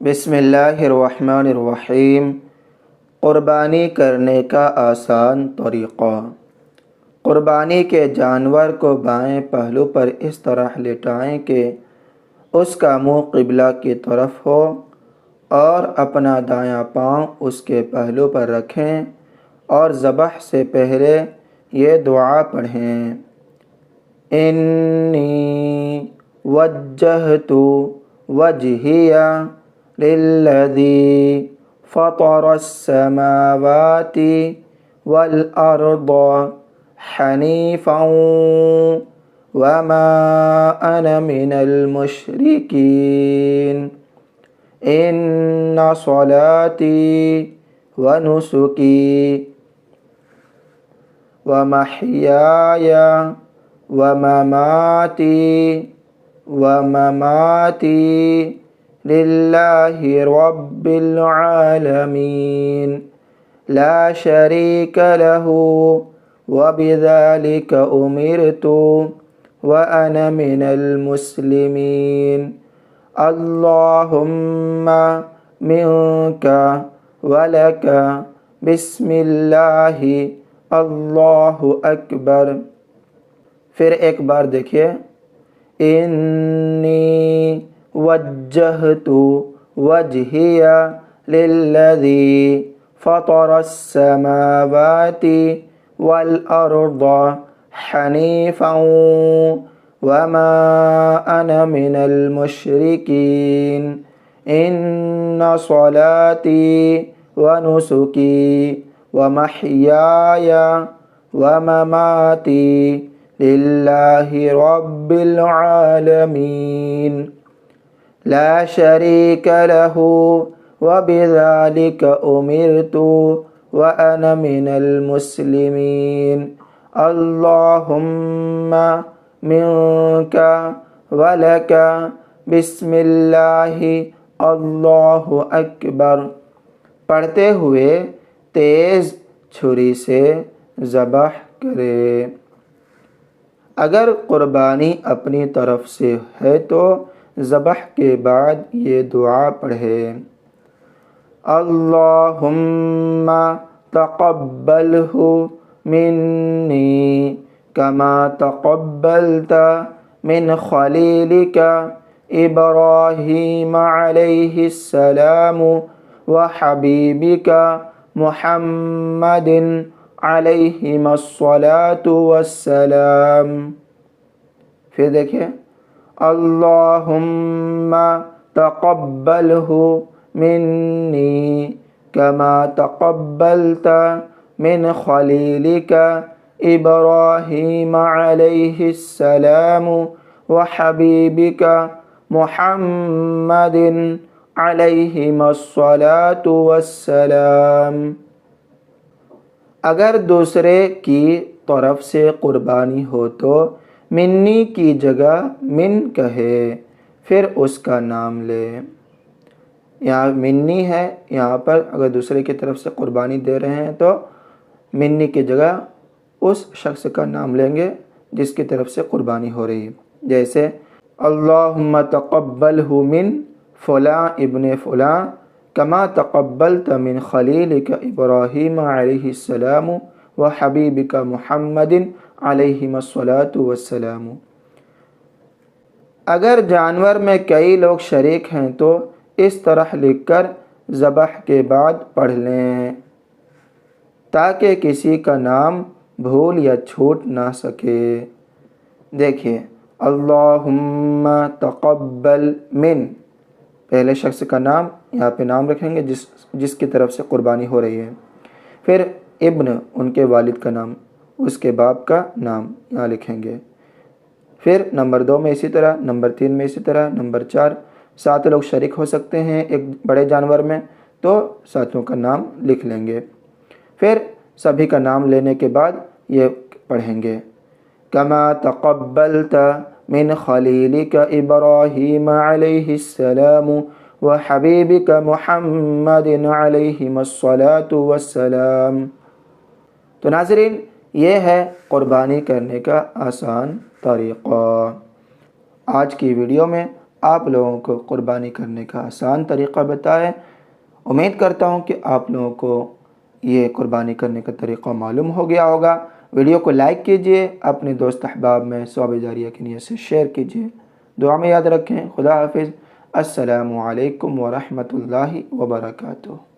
بسم اللہ الرحمن الرحیم۔ قربانی کرنے کا آسان طریقہ۔ قربانی کے جانور کو بائیں پہلو پر اس طرح لٹائیں کہ اس کا منہ قبلہ کی طرف ہو اور اپنا دایاں پاؤں اس کے پہلو پر رکھیں اور ذبح سے پہلے یہ دعا پڑھیں: انی وجہت وجہی للذی فطر السماوات والارض حنیفا وما انا من المشرکین ان صلاتی ونسکی ومحیای ومماتی للہ رب العالمین لا شریک لہ وبذلک امرت وانا من المسلمین اللہم منک ولک بسم اللہ اللہ اکبر۔ پھر ایک بار دیکھیے: انی وجہت وجہی للذی فطر السماوات والارض حنیفا وما انا من المشرکین ان صلاتی ونسکی ومحیای ومماتی للہ رب العالمین لا شریک لہ وبذلک امرت وانا من المسلمین اللہم منک ولک بسم اللہ اللہ اکبر۔ پڑھتے ہوئے تیز چھری سے ذبح کرے۔ اگر قربانی اپنی طرف سے ہے تو ذبح کے بعد یہ دعا پڑھے: اللہم تقبلہ منی کما تقبلت من خلیلک ابراہیم علیہ السلام وحبیبک محمد علیہم الصلاۃ والسلام۔ پھر دیکھیں: اللہم تقبلہ منی کما تقبلت من خلیلک ابراہیم علیہ السلام وحبیبک محمد علیہم الصلاۃ والسلام۔ اگر دوسرے کی طرف سے قربانی ہو تو منی کی جگہ من کہے، پھر اس کا نام لے۔ یہاں منی ہے، یہاں پر اگر دوسرے کی طرف سے قربانی دے رہے ہیں تو منی کی جگہ اس شخص کا نام لیں گے جس کی طرف سے قربانی ہو رہی ہے، جیسے اللہم تقبلہ من فلاں ابن فلاں کما تقبلت من خلیلک ابراہیم علیہ السلام وحبیبک محمد علیہم الصلاۃ والسلام۔ اگر جانور میں کئی لوگ شریک ہیں تو اس طرح لکھ کر ذبح کے بعد پڑھ لیں تاکہ کسی کا نام بھول یا چھوٹ نہ سکے۔ دیکھیے: اللہم تقبل من، پہلے شخص کا نام، یہاں پہ نام رکھیں گے جس کی طرف سے قربانی ہو رہی ہے، پھر ابن ان کے والد کا نام، اس کے باپ کا نام یہاں لکھیں گے، پھر نمبر 2 میں اسی طرح، نمبر 3 میں اسی طرح، نمبر 4 7 لوگ شریک ہو سکتے ہیں ایک بڑے جانور میں تو ساتھیوں کا نام لکھ لیں گے۔ پھر سبھی کا نام لینے کے بعد یہ پڑھیں گے: کما تقبلت من خلیلک ابراہیم علیہ السلام وحبیبک محمد علیہم الصلاۃ والسلام۔ تو ناظرین، یہ ہے قربانی کرنے کا آسان طریقہ۔ آج کی ویڈیو میں آپ لوگوں کو قربانی کرنے کا آسان طریقہ بتائے۔ امید کرتا ہوں کہ آپ لوگوں کو یہ قربانی کرنے کا طریقہ معلوم ہو گیا ہوگا۔ ویڈیو کو لائک کیجئے، اپنے دوست احباب میں ثواب جاریہ کی نیت سے شیئر کیجئے۔ دعا میں یاد رکھیں۔ خدا حافظ۔ السلام علیکم ورحمۃ اللہ وبرکاتہ۔